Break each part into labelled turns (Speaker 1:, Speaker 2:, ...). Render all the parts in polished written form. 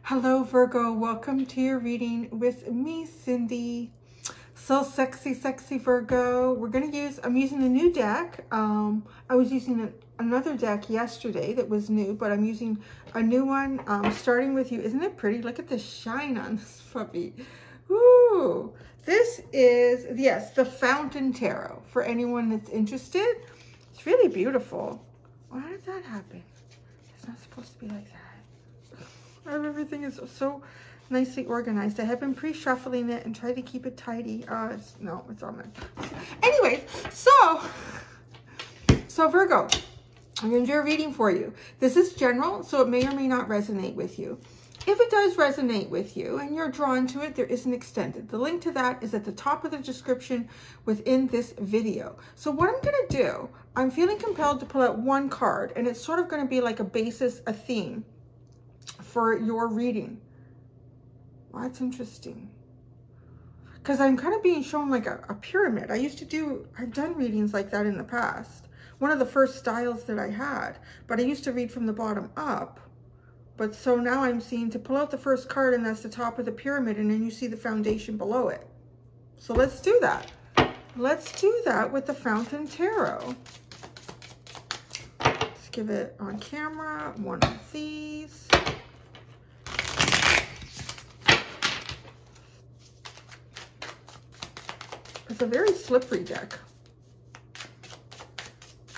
Speaker 1: Hello Virgo, welcome to your reading with me, Cindy. So sexy, sexy Virgo. I'm using a new deck. I was using another deck yesterday that was new, but I'm using a new one, starting with you. Isn't it pretty? Look at the shine on this puppy. Ooh, this is, yes, the Fountain Tarot for anyone that's interested. It's really beautiful. Why did that happen? It's not supposed to be like that. Everything is so nicely organized. I have been pre-shuffling it and tried to keep it tidy. It's on there. Anyways, so Virgo, I'm going to do a reading for you. This is general, so it may or may not resonate with you. If it does resonate with you and you're drawn to it, there is an extended. The link to that is at the top of the description within this video. So what I'm going to do, I'm feeling compelled to pull out one card, and it's sort of going to be like a basis, a theme for your reading. Well, that's interesting, because I'm kind of being shown like a pyramid. I've done readings like that in the past. One of the first styles that I had, but I used to read from the bottom up. But so now I'm seeing to pull out the first card, and that's the top of the pyramid, and then you see the foundation below it. So let's do that. Let's do that with the Fountain Tarot. Let's give it on camera one of these. It's a very slippery deck.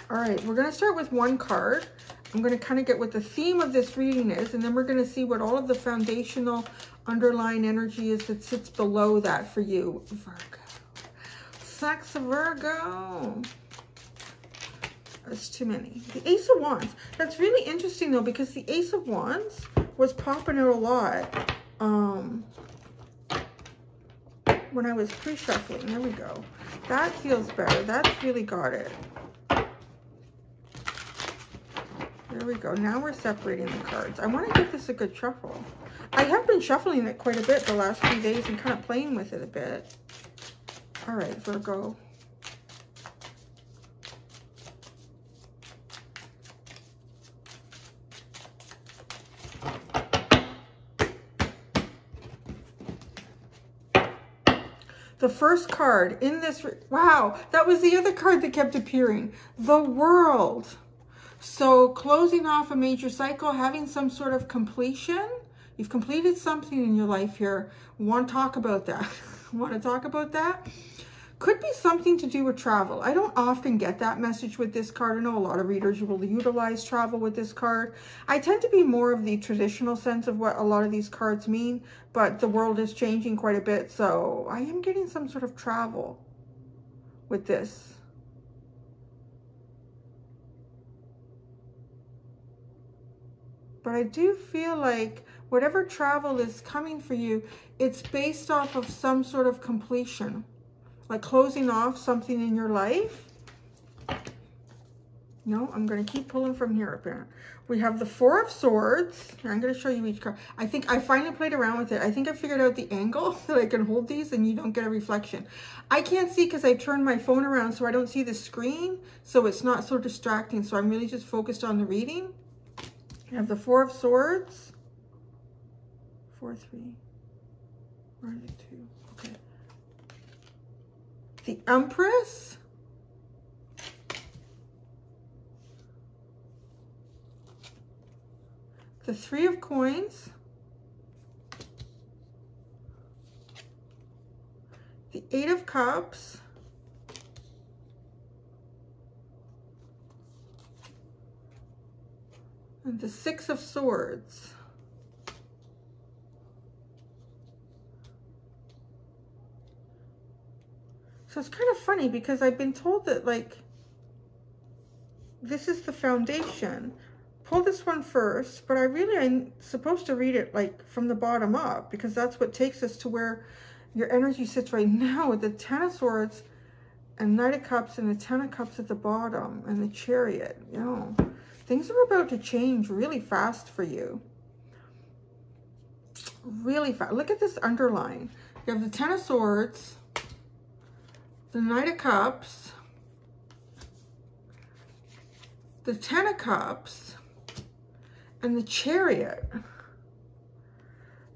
Speaker 1: All right, we're going to start with one card. I'm going to kind of get what the theme of this reading is, and then we're going to see what all of the foundational underlying energy is that sits below that for you, Virgo. Sex Virgo. That's too many. The Ace of Wands. That's really interesting, though, because the Ace of Wands was popping out a lot when I was pre-shuffling. There we go. That feels better. That's really got it. There we go. Now we're separating the cards. I want to give this a good shuffle. I have been shuffling it quite a bit the last few days and kind of playing with it a bit. All right, Virgo. The first card in this, wow, that was the other card that kept appearing. The World. So closing off a major cycle, having some sort of completion. You've completed something in your life here. Want to talk about that? Want to talk about that? Could be something to do with travel. I don't often get that message with this card. I know a lot of readers will utilize travel with this card. I tend to be more of the traditional sense of what a lot of these cards mean, but the world is changing quite a bit, so I am getting some sort of travel with this. But I do feel like whatever travel is coming for you, it's based off of some sort of completion. Like closing off something in your life. No, I'm going to keep pulling from here apparently. We have the Four of Swords. Here, I'm going to show you each card. I think I finally played around with it. I think I figured out the angle that I can hold these and you don't get a reflection. I can't see because I turned my phone around so I don't see the screen. So it's not so distracting. So I'm really just focused on the reading. I have the Four of Swords. 4, 3. 1, 2. Okay. The Empress. The Three of Coins. The Eight of Cups. And the Six of Swords. So it's kind of funny because I've been told that, like, this is the foundation. Pull this one first, but I'm supposed to read it, like, from the bottom up because that's what takes us to where your energy sits right now with the Ten of Swords and Knight of Cups and the Ten of Cups at the bottom and the Chariot. You know, things are about to change really fast for you. Really fast. Look at this underline. You have the Ten of Swords, the Knight of Cups, the Ten of Cups, and the Chariot.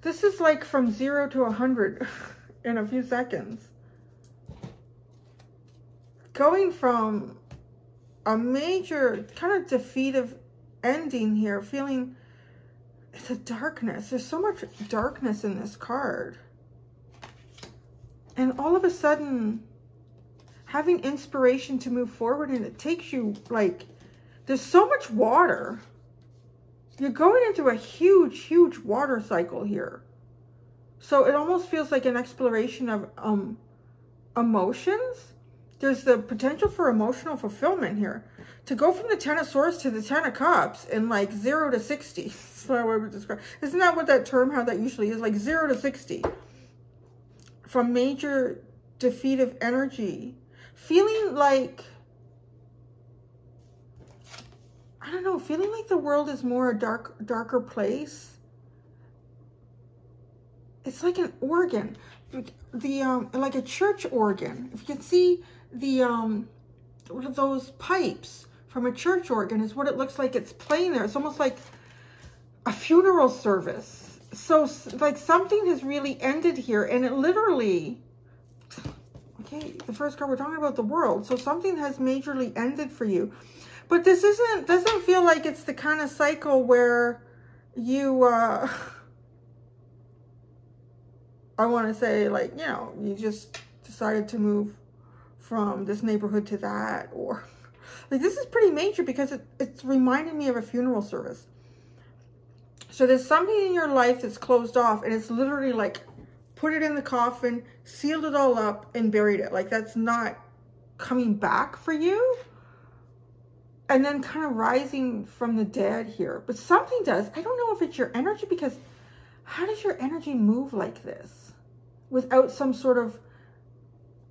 Speaker 1: This is like from 0 to 100 in a few seconds. Going from a major kind of defeative ending here, feeling it's a darkness. There's so much darkness in this card. And all of a sudden, having inspiration to move forward, and it takes you like, there's so much water. You're going into a huge, huge water cycle here. So it almost feels like an exploration of emotions. There's the potential for emotional fulfillment here. To go from the 10 of Swords to the 10 of Cups in like 0 to 60. That's what I would describe. Isn't that what that term, how that usually is? Like 0 to 60. From major defeative energy. Feeling like, I don't know, feeling like the world is more a darker place. It's like an organ. Like a church organ. If you can see those pipes from a church organ is what it looks like it's playing there. It's almost like a funeral service. So like something has really ended here, and it literally, okay, the first card, we're talking about the world. So something has majorly ended for you. But this doesn't feel like it's the kind of cycle where you, I want to say, like, you know, you just decided to move from this neighborhood to that, or like, this is pretty major because it's reminding me of a funeral service. So there's something in your life that's closed off, and it's literally like put it in the coffin, sealed it all up, and buried it. Like, that's not coming back for you. And then kind of rising from the dead here. But something does. I don't know if it's your energy, because how does your energy move like this without some sort of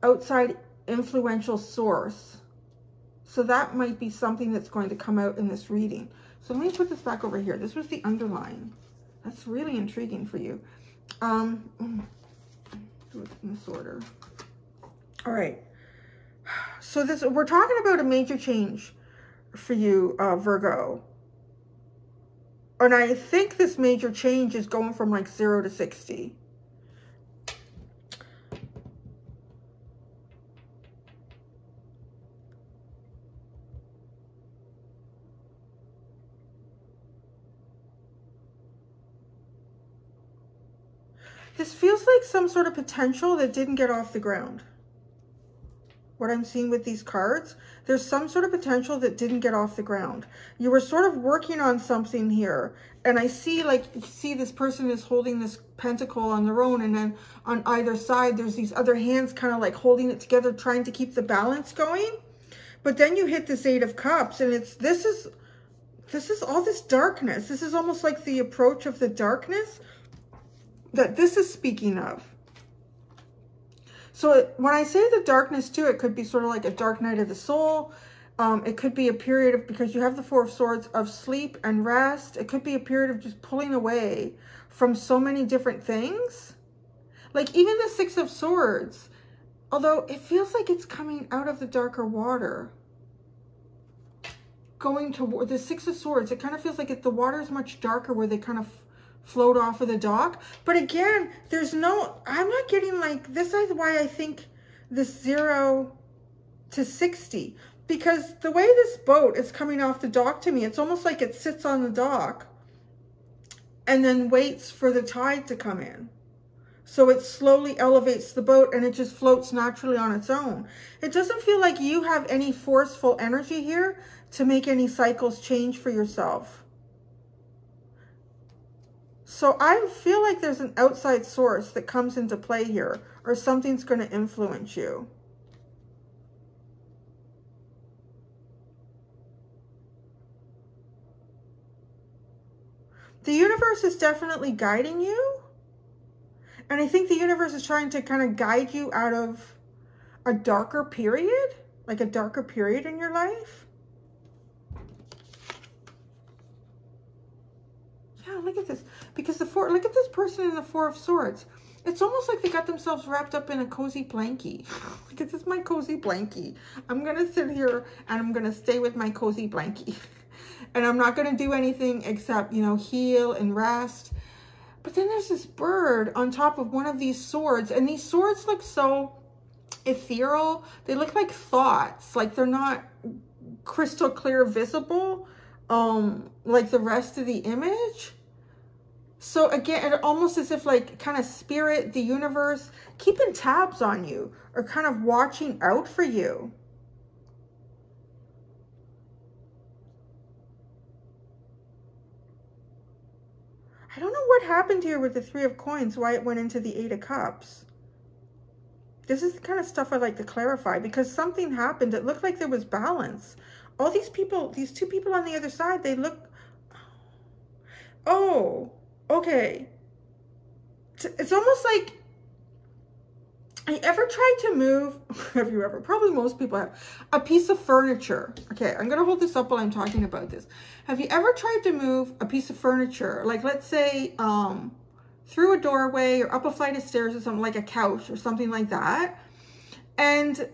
Speaker 1: outside influential source? So that might be something that's going to come out in this reading. So let me put this back over here. This was the underline. That's really intriguing for you. Do it in this order. All right. So we're talking about a major change for you, Virgo. And I think this major change is going from like 0 to 60. This feels like some sort of potential that didn't get off the ground. What I'm seeing with these cards, there's some sort of potential that didn't get off the ground. You were sort of working on something here, and I see, like, you see this person is holding this pentacle on their own, and then on either side there's these other hands kind of like holding it together, trying to keep the balance going. But then you hit this 8 of Cups, and this is all this darkness. This is almost like the approach of the darkness that this is speaking of. So when I say the darkness too, it could be sort of like a dark night of the soul. It could be a period of, because you have the 4 of Swords, of sleep and rest. It could be a period of just pulling away from so many different things. Like even the 6 of Swords, although it feels like it's coming out of the darker water, going to the 6 of Swords, it kind of feels like the water is much darker where they kind of float off of the dock. But again, I'm not getting like, this is why I think this 0 to 60, because the way this boat is coming off the dock to me, it's almost like it sits on the dock and then waits for the tide to come in. So it slowly elevates the boat and it just floats naturally on its own. It doesn't feel like you have any forceful energy here to make any cycles change for yourself. So I feel like there's an outside source that comes into play here, or something's going to influence you. The universe is definitely guiding you. And I think the universe is trying to kind of guide you out of a darker period, like a darker period in your life. Yeah, look at this. Because look at this person in the 4 of Swords. It's almost like they got themselves wrapped up in a cozy blankie. Look at this, my cozy blankie. I'm going to sit here and I'm going to stay with my cozy blankie. And I'm not going to do anything except, you know, heal and rest. But then there's this bird on top of one of these swords, and these swords look so ethereal. They look like thoughts, like they're not crystal clear visible, like the rest of the image. So again, it almost as if like kind of spirit, the universe, keeping tabs on you or kind of watching out for you. I don't know what happened here with the Three of Coins, why it went into the Eight of Cups. This is the kind of stuff I like to clarify, because something happened. It looked like there was balance. All these people, these two people on the other side, they look... Oh, okay. It's almost like... I ever tried to move... Have you ever? Probably most people have. A piece of furniture. Okay, I'm going to hold this up while I'm talking about this. Have you ever tried to move a piece of furniture? Like, let's say... through a doorway or up a flight of stairs or something, like a couch or something like that. And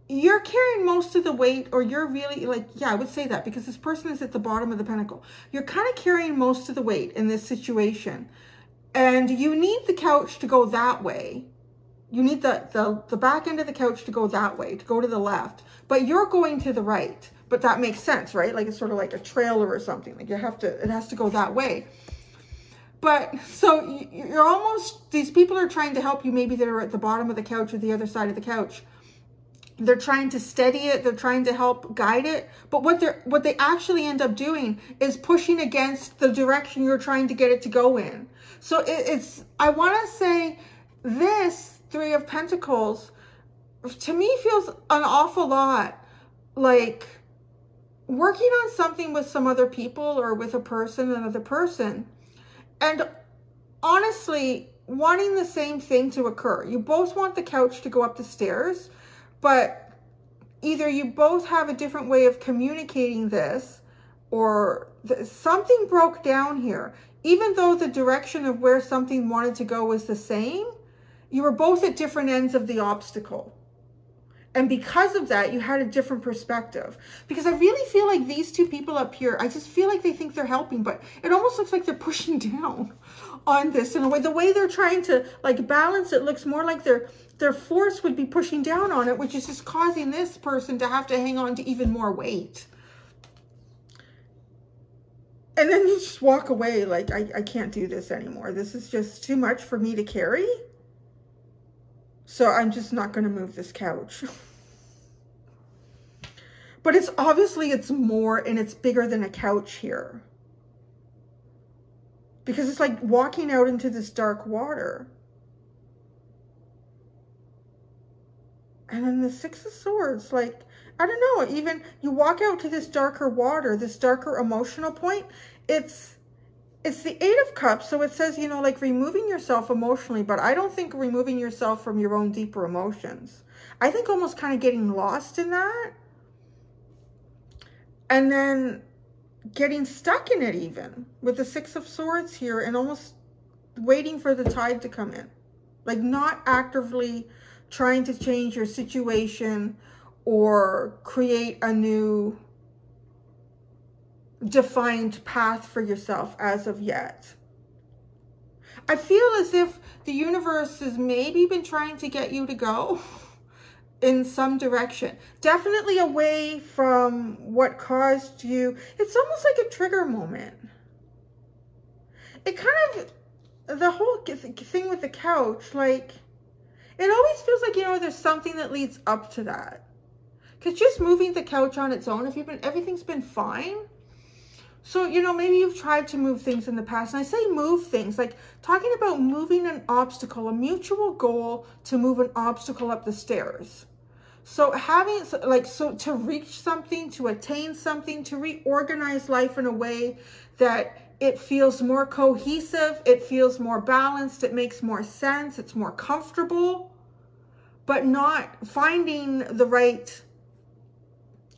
Speaker 1: you're carrying most of the weight, or you're really like, yeah, I would say that, because this person is at the bottom of the pentacle. You're kind of carrying most of the weight in this situation. And you need the couch to go that way. You need the back end of the couch to go that way, to go to the left. But you're going to the right. But that makes sense, right? Like it's sort of like a trailer or something. Like you have to, it has to go that way. But so you're almost, these people are trying to help you. Maybe they're at the bottom of the couch or the other side of the couch. They're trying to steady it. They're trying to help guide it. But what they actually end up doing is pushing against the direction you're trying to get it to go in. So it's, I want to say this Three of Pentacles, to me, feels an awful lot like working on something with some other people or with a person, another person, and honestly wanting the same thing to occur. You both want the couch to go up the stairs, but either you both have a different way of communicating this, or something broke down here. Even though the direction of where something wanted to go was the same, you were both at different ends of the obstacle. And because of that, you had a different perspective. Because I really feel like these two people up here, I just feel like they think they're helping, but it almost looks like they're pushing down on this in a way. The way they're trying to like balance it looks more like their force would be pushing down on it, which is just causing this person to have to hang on to even more weight. And then you just walk away like, I can't do this anymore. This is just too much for me to carry. So I'm just not going to move this couch. But it's obviously it's more and it's bigger than a couch here. Because it's like walking out into this dark water. And then the Six of Swords, like, I don't know, even you walk out to this darker water, this darker emotional point. It's the Eight of Cups, so it says, you know, like removing yourself emotionally, but I don't think removing yourself from your own deeper emotions. I think almost kind of getting lost in that. And then getting stuck in it even with the Six of Swords here and almost waiting for the tide to come in. Like not actively trying to change your situation or create a new defined path for yourself as of yet. I feel as if the universe has maybe been trying to get you to go in some direction. Definitely away from what caused you. It's almost like a trigger moment. It kind of, the whole thing with the couch, like, it always feels like, you know, there's something that leads up to that. Because just moving the couch on its own, everything's been fine. So, you know, maybe you've tried to move things in the past. And I say move things, like talking about moving an obstacle, a mutual goal to move an obstacle up the stairs. So having, like, so to reach something, to attain something, to reorganize life in a way that it feels more cohesive, it feels more balanced, it makes more sense, it's more comfortable, but not finding the right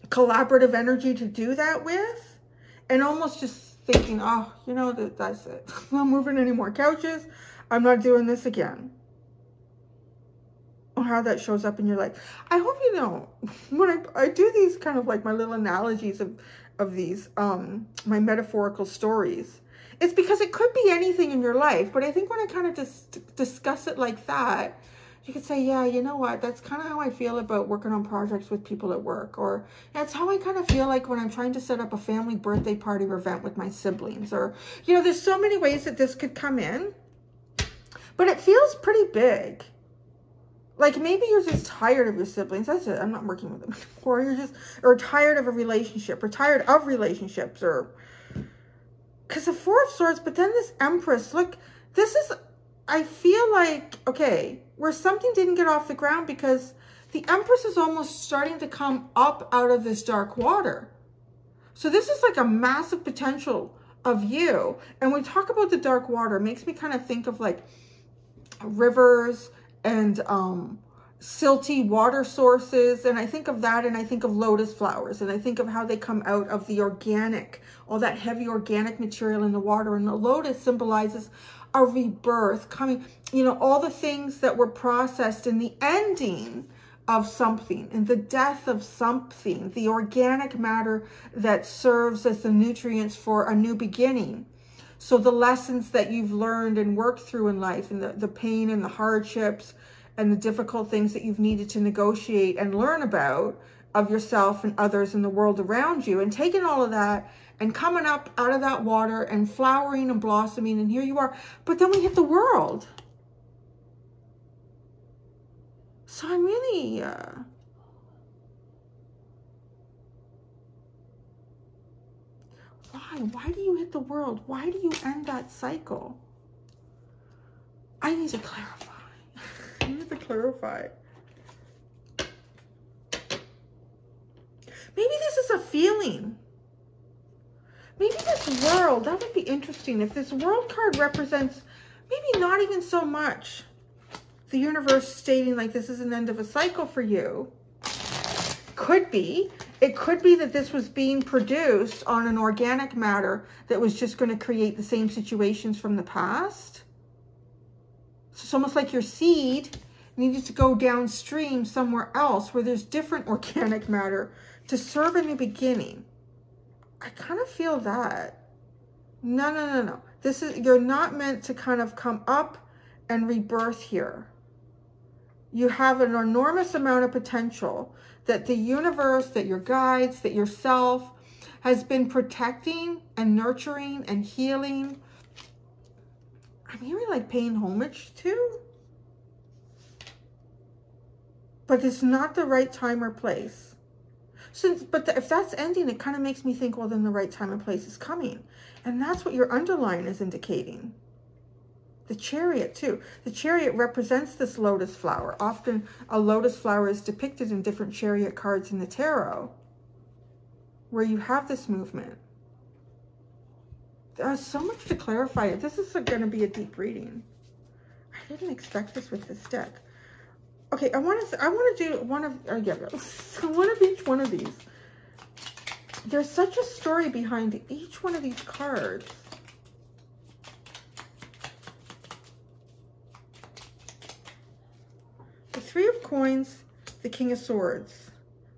Speaker 1: collaborative energy to do that with. And almost just thinking, oh, you know, that's it. I'm not moving any more couches. I'm not doing this again. Or how that shows up in your life. I hope you know, when I do these kind of like my little analogies of these, my metaphorical stories, it's because it could be anything in your life. But I think when I kind of just discuss it like that, you could say, yeah, you know what? That's kind of how I feel about working on projects with people at work. Or that's how I kind of feel like when I'm trying to set up a family birthday party or event with my siblings. Or, you know, there's so many ways that this could come in. But it feels pretty big. Like maybe you're just tired of your siblings. That's it. I'm not working with them. Or you're just, or tired of a relationship, or tired of relationships, or, because the Four of Swords, but then this Empress, look, this is, I feel like, okay, where something didn't get off the ground because the Empress is almost starting to come up out of this dark water. So this is like a massive potential of you. And when we talk about the dark water, it makes me kind of think of like rivers and silty water sources. And I think of that, and I think of lotus flowers, and I think of how they come out of the organic, all that heavy organic material in the water. And the lotus symbolizes a rebirth coming, you know, all the things that were processed in the ending of something, and the death of something, the organic matter that serves as the nutrients for a new beginning. So the lessons that you've learned and worked through in life, and the pain and the hardships and the difficult things that you've needed to negotiate and learn about of yourself and others in the world around you, and taking all of that and coming up out of that water and flowering and blossoming, and here you are. But then we hit the world. So I'm really, why do you hit the world? Why do you end that cycle? I need to clarify. I need to clarify. Maybe this is a feeling. Maybe this world, that would be interesting. If this world card represents maybe not even so much the universe stating like this is an end of a cycle for you. Could be. It could be that this was being produced on an organic matter that was just going to create the same situations from the past. So it's almost like your seed needed to go downstream somewhere else where there's different organic matter to serve a new beginning. I kind of feel that. No. This is, you're not meant to kind of come up and rebirth here. You have an enormous amount of potential that the universe, that your guides, that yourself has been protecting and nurturing and healing. I'm hearing like paying homage to. But it's not the right time or place. But if that's ending, it kind of makes me think, well, then the right time and place is coming. And that's what your underline is indicating. The Chariot, too. The Chariot represents this lotus flower. Often a lotus flower is depicted in different Chariot cards in the tarot, where you have this movement. There's so much to clarify. This is going to be a deep reading. I didn't expect this with this deck. Okay, I want to do one of each one of these. There's such a story behind each one of these cards. The Three of Coins, the King of Swords.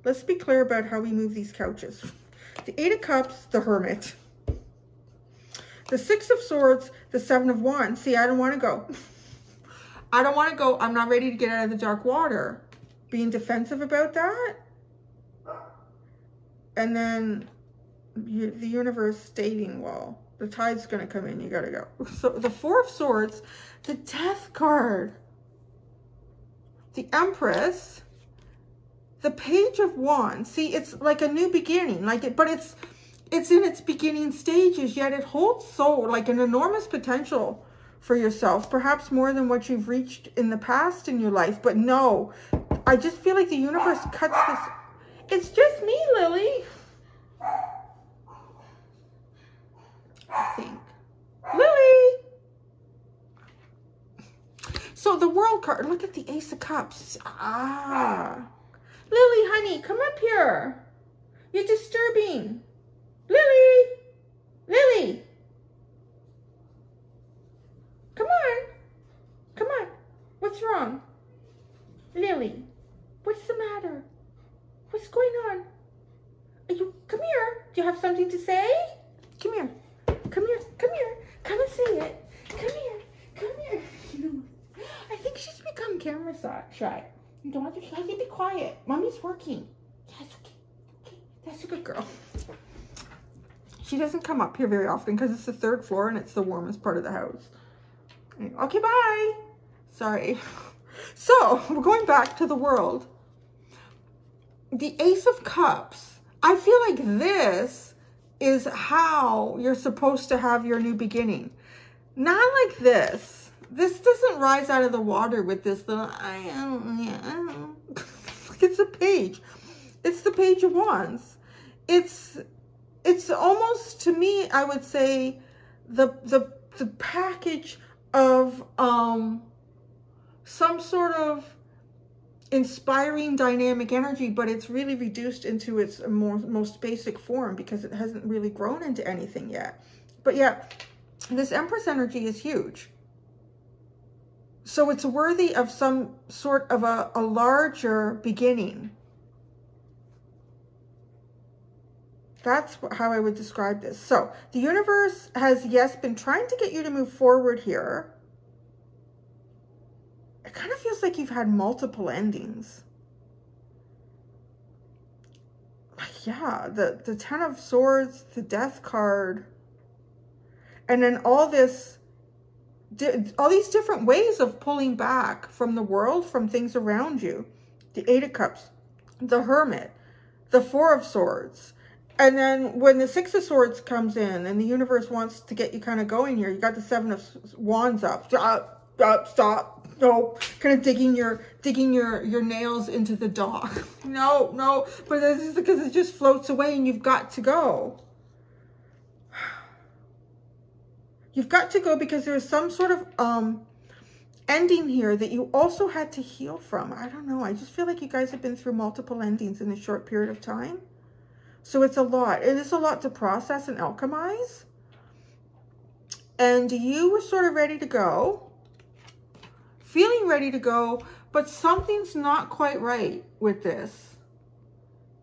Speaker 1: Let's be clear about how we move these couches. The Eight of Cups, the Hermit. The Six of Swords, the Seven of Wands. See, I don't want to go. I don't want to go. I'm not ready to get out of the dark water. Being defensive about that. And then the universe stating, well, the tide's going to come in. You got to go. So the Four of Swords, the Death card. The Empress. The Page of Wands. See, it's like a new beginning. But it's in its beginning stages, yet it holds so like an enormous potential for yourself, perhaps more than what you've reached in the past in your life. But no, I just feel like the universe cuts this. It's just me, Lily. I think. Lily! So the World card, look at the Ace of Cups. Ah. Lily, honey, come up here. You're disturbing. Lily! Lily! Come on. Come on. What's wrong? Lily, what's the matter? What's going on? Are you, come here. Do you have something to say? Come here. Come here. Come here. to say it. Come here. Come here. You know, I think she's become camera shy. You don't have to try to be quiet. Mommy's working. Yes, okay. Okay, that's a good girl. She doesn't come up here very often because it's the 3rd floor and it's the warmest part of the house. Okay, bye. Sorry. So, we're going back to the world. The Ace of Cups. I feel like this is how you're supposed to have your new beginning. Not like this. This doesn't rise out of the water with this little, it's a page. It's the Page of Wands. It's almost, to me, I would say, the package of some sort of inspiring dynamic energy, but it's really reduced into its most basic form because it hasn't really grown into anything yet. But yeah, this Empress energy is huge. So it's worthy of some sort of a larger beginning. That's how I would describe this. So the universe has, yes, been trying to get you to move forward here. It kind of feels like you've had multiple endings. Like, yeah, the 10 of Swords, the Death card, and then all these different ways of pulling back from the world, from things around you. The 8 of Cups, the Hermit, the 4 of Swords. And then when the 6 of Swords comes in and the universe wants to get you kind of going here, you got the 7 of Wands up. Stop. No, kind of digging your nails into the dog. No, but this is because it just floats away and you've got to go. You've got to go because there's some sort of ending here that you also had to heal from. I don't know. I just feel like you guys have been through multiple endings in a short period of time. So it's a lot. It is a lot to process and alchemize. And you were sort of ready to go. Feeling ready to go, but something's not quite right with this.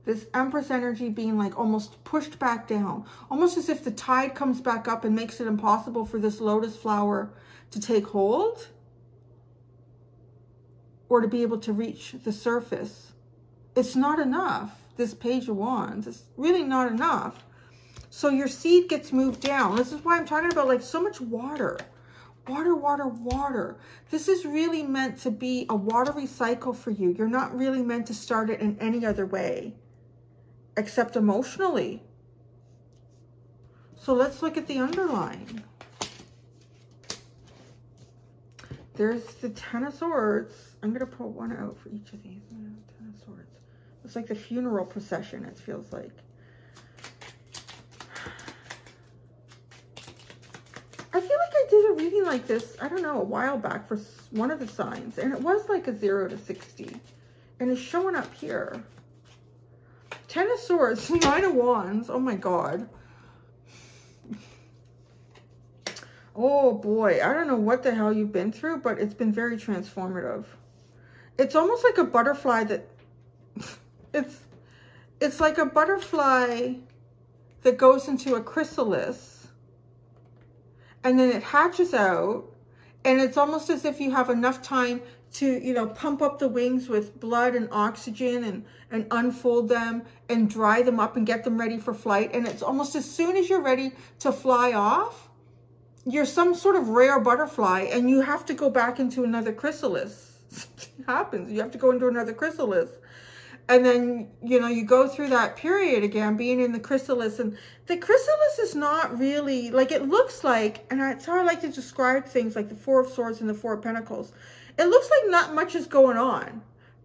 Speaker 1: This Empress energy being like almost pushed back down. Almost as if the tide comes back up and makes it impossible for this lotus flower to take hold. Or to be able to reach the surface. It's not enough. This Page of Wands. It's really not enough. So your seed gets moved down. This is why I'm talking about like so much water. Water. This is really meant to be a watery cycle for you. You're not really meant to start it in any other way except emotionally. So let's look at the underlying. There's the 10 of Swords. I'm going to pull one out for each of these. 10 of Swords. It's like the funeral procession, it feels like. I feel like I did a reading like this, I don't know, a while back for one of the signs. And it was like a 0 to 60. And it's showing up here. 10 of Swords, 9 of Wands. Oh my God. Oh boy, I don't know what the hell you've been through, but it's been very transformative. It's almost like a butterfly that... It's like a butterfly that goes into a chrysalis. And then it hatches out, and it's almost as if you have enough time to, you know, pump up the wings with blood and oxygen and unfold them and dry them up and get them ready for flight. And it's almost as soon as you're ready to fly off, you're some sort of rare butterfly and you have to go back into another chrysalis. Something happens. You have to go into another chrysalis. And then, you know, you go through that period again, being in the chrysalis. And the chrysalis is not really, like, it looks like, and that's how I like to describe things like the 4 of Swords and the 4 of Pentacles. It looks like not much is going on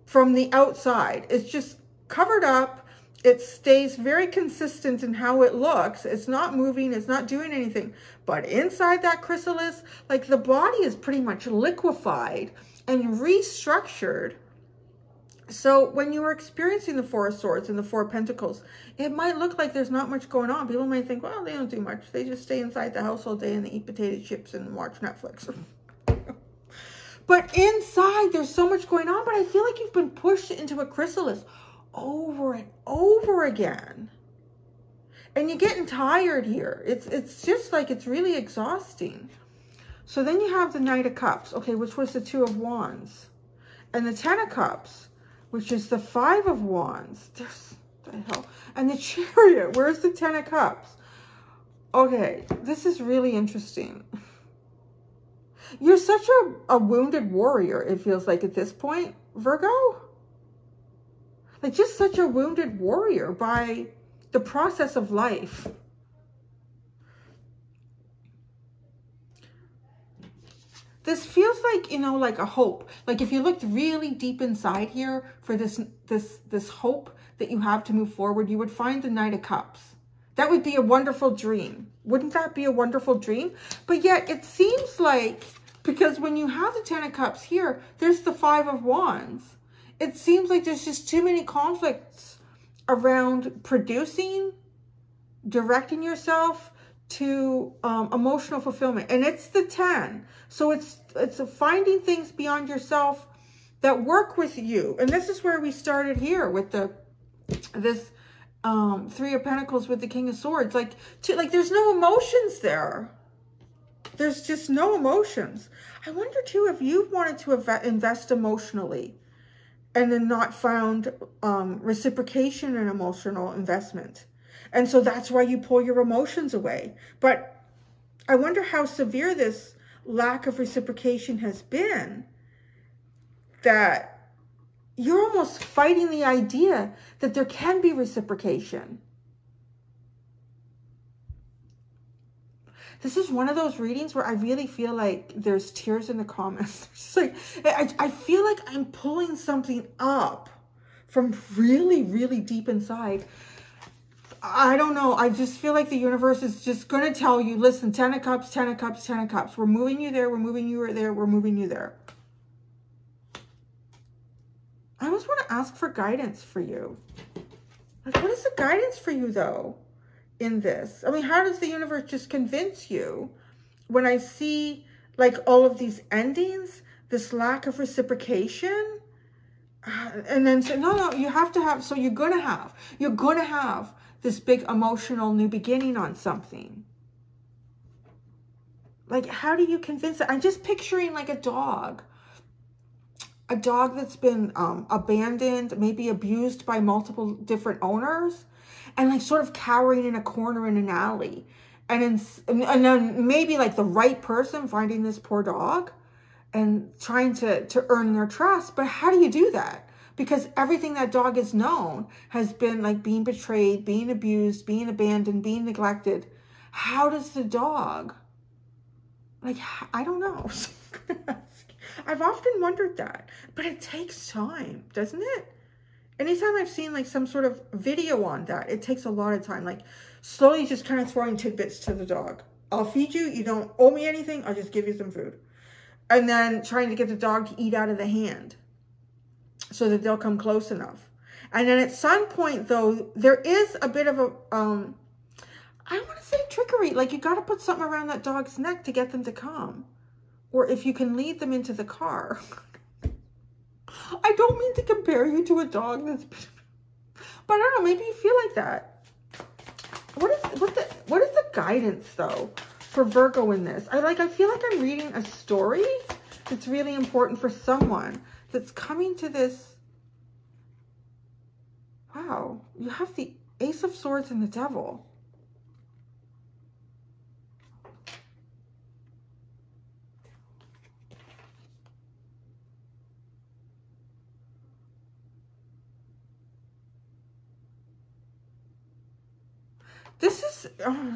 Speaker 1: from the outside. It's just covered up. It stays very consistent in how it looks. It's not moving. It's not doing anything. But inside that chrysalis, like, the body is pretty much liquefied and restructured. So when you are experiencing the 4 of Swords and the 4 of Pentacles, it might look like there's not much going on. People might think, well, they don't do much. They just stay inside the house all day and they eat potato chips and watch Netflix. But inside, there's so much going on. But I feel like you've been pushed into a chrysalis over and over again. And you're getting tired here. It's just like, it's really exhausting. So then you have the Knight of Cups, okay, which was the Two of Wands. And the Ten of Cups, which is the Five of Wands. The hell? And the Chariot, where's the Ten of Cups? Okay, this is really interesting. You're such a wounded warrior, it feels like at this point, Virgo. Like, just such a wounded warrior by the process of life. This feels like, you know, like a hope. Like if you looked really deep inside here for this hope that you have to move forward, you would find the Knight of Cups. That would be a wonderful dream. Wouldn't that be a wonderful dream? But yet it seems like, because when you have the Ten of Cups here, there's the Five of Wands. It seems like there's just too many conflicts around producing, directing yourself to emotional fulfillment. And it's the 10. So it's finding things beyond yourself that work with you. And this is where we started here with this Three of Pentacles with the King of Swords. Like there's no emotions there. There's just no emotions. I wonder too if you've wanted to invest emotionally and then not found reciprocation in emotional investment. And so that's why you pull your emotions away. But I wonder how severe this lack of reciprocation has been, that you're almost fighting the idea that there can be reciprocation. This is one of those readings where I really feel like there's tears in the comments. It's like, I feel like I'm pulling something up from really, really deep inside. I don't know. I just feel like the universe is just going to tell you, listen, Ten of Cups, Ten of Cups, Ten of Cups. We're moving you there. We're moving you there. We're moving you there. I always want to ask for guidance for you. Like, what is the guidance for you, though, in this? I mean, how does the universe just convince you when I see, like, all of these endings, this lack of reciprocation? And then say, no, you have to have, so you're going to have this big emotional new beginning on something. Like, how do you convince it? I'm just picturing like a dog that's been abandoned, maybe abused by multiple different owners, and like sort of cowering in a corner in an alley. And then maybe like the right person finding this poor dog and trying to earn their trust. But how do you do that? Because everything that dog has known has been like being betrayed, being abused, being abandoned, being neglected. How does the dog, like, I don't know. I've often wondered that, but it takes time, doesn't it? Anytime I've seen like some sort of video on that, it takes a lot of time. Like slowly just kind of throwing tidbits to the dog. I'll feed you. You don't owe me anything. I'll just give you some food. And then trying to get the dog to eat out of the hand so that they'll come close enough. And then at some point, though, there is a bit of a, I want to say trickery. Like you got to put something around that dog's neck to get them to come. Or if you can lead them into the car. I don't mean to compare you to a dog that's, but I don't know, maybe you feel like that. What is the guidance though for Virgo in this? I feel like I'm reading a story that's really important for someone that's coming to this. Wow, you have the Ace of Swords and the Devil. This is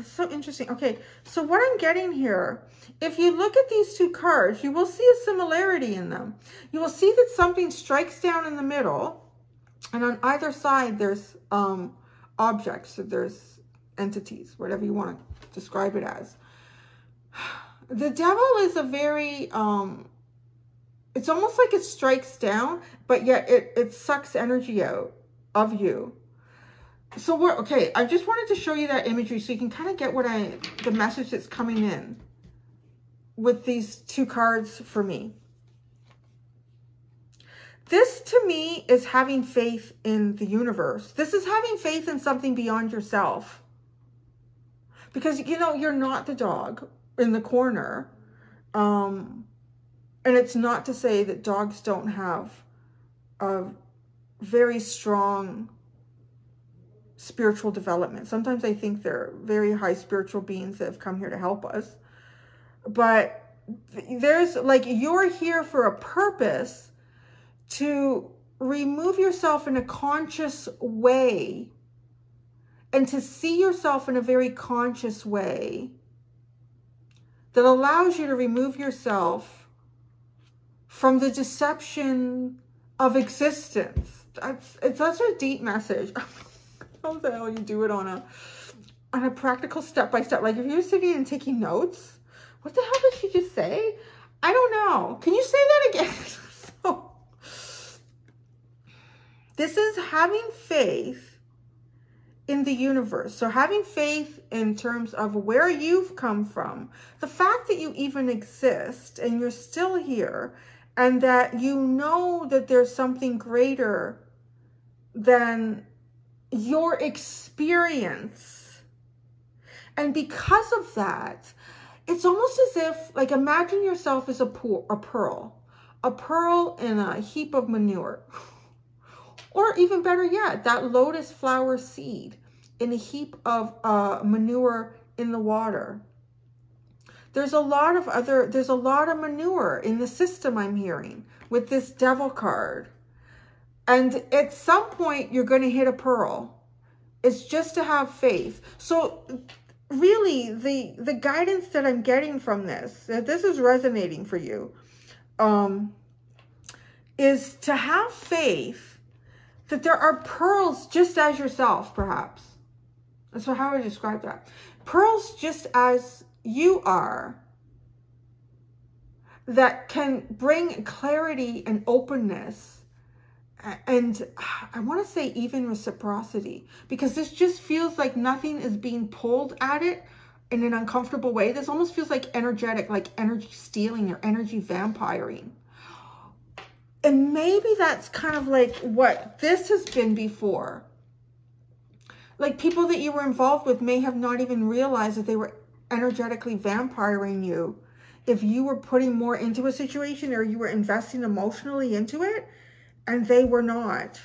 Speaker 1: so interesting. Okay, so what I'm getting here, if you look at these two cards, you will see a similarity in them. You will see that something strikes down in the middle, and on either side there's objects, there's entities, whatever you want to describe it as. The Devil is a very, it's almost like it strikes down, but yet it sucks energy out of you. So we're, okay, I just wanted to show you that imagery so you can kind of get the message that's coming in with these two cards for me. This to me is having faith in the universe. This is having faith in something beyond yourself. Because, you know, you're not the dog in the corner. And it's not to say that dogs don't have a very strong spiritual development. Sometimes I think they're very high spiritual beings that have come here to help us. But there's like, you're here for a purpose to remove yourself in a conscious way and to see yourself in a very conscious way that allows you to remove yourself from the deception of existence. It's such a deep message. How the hell you do it on a practical step-by-step? Like if you're sitting and taking notes, what the hell did she just say? I don't know. Can you say that again? So, this is having faith in the universe. So having faith in terms of where you've come from, the fact that you even exist and you're still here, and that you know that there's something greater than your experience. And because of that, it's almost as if, like, imagine yourself as a pearl in a heap of manure. Or even better yet, that lotus flower seed in a heap of manure in the water. There's a lot of manure in the system, I'm hearing, with this devil card. And at some point, you're going to hit a pearl. It's just to have faith. So really, the guidance that I'm getting from this, if this is resonating for you, is to have faith that there are pearls just as yourself, perhaps. That's how I describe that. Pearls just as you are, that can bring clarity and openness. And I want to say even reciprocity, because this just feels like nothing is being pulled at it in an uncomfortable way. This almost feels like energetic, like energy stealing or energy vampiring. And maybe that's kind of like what this has been before. Like people that you were involved with may have not even realized that they were energetically vampiring you if you were putting more into a situation or you were investing emotionally into it. And they were not.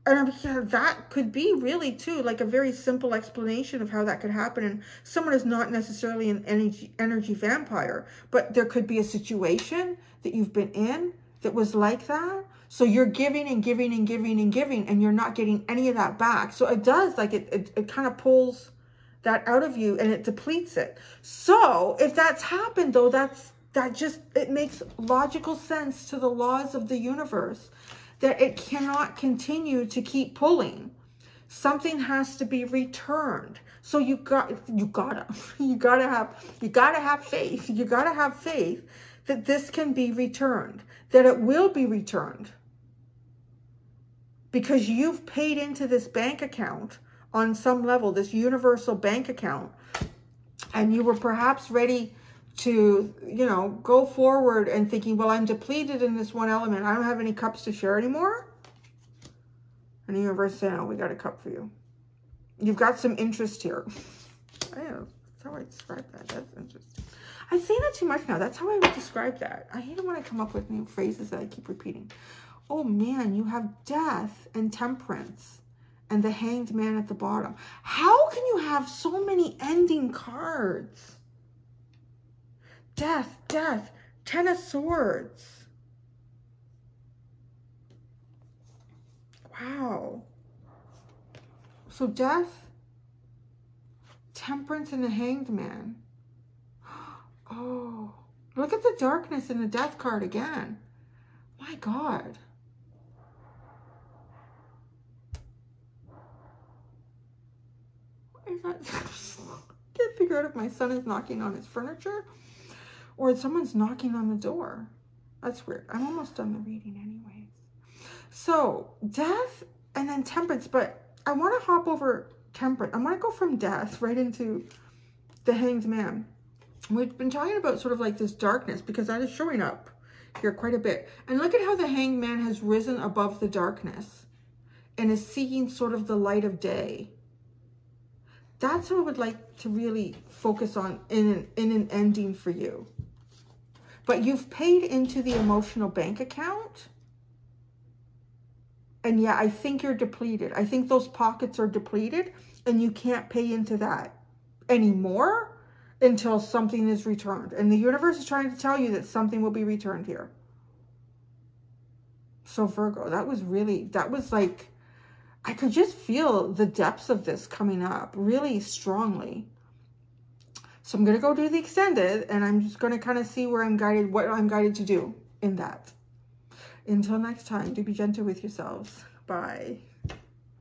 Speaker 1: And yeah, that could be really too, like a very simple explanation of how that could happen. And someone is not necessarily an energy vampire, but there could be a situation that you've been in that was like that. So you're giving and giving and giving and giving, and you're not getting any of that back. So it does, like it kind of pulls that out of you and it depletes it. So if that's happened though, it makes logical sense to the laws of the universe that it cannot continue to keep pulling. Something has to be returned. So you gotta have faith. You gotta have faith that this can be returned, that it will be returned. Because you've paid into this bank account on some level, this universal bank account, and you were perhaps ready to, you know, go forward and thinking, well, I'm depleted in this one element. I don't have any cups to share anymore. And the universe said, oh, we got a cup for you. You've got some interest here. I know. That's how I describe that. That's interesting. I say that too much now. That's how I would describe that. I hate it when I come up with new phrases that I keep repeating. Oh, man, you have death and temperance and the hanged man at the bottom. How can you have so many ending cards? Death, death, 10 of swords. Wow. So death, temperance, and the hanged man. Oh, look at the darkness in the death card again. My God. What is that? I can't figure out if my son is knocking on his furniture or someone's knocking on the door. That's weird. I'm almost done the reading anyways. So, death and then temperance. But I want to hop over temperance. I want to go from death right into the hanged man. We've been talking about sort of like this darkness because that is showing up here quite a bit. And look at how the hanged man has risen above the darkness and is seeking sort of the light of day. That's what I would like to really focus on in an ending for you. But you've paid into the emotional bank account. And yeah, I think you're depleted. I think those pockets are depleted and you can't pay into that anymore until something is returned. And the universe is trying to tell you that something will be returned here. So Virgo, that was like, I could just feel the depths of this coming up really strongly. So I'm going to go do the extended, and I'm just going to kind of see where I'm guided, what I'm guided to do in that. Until next time, do be gentle with yourselves. Bye.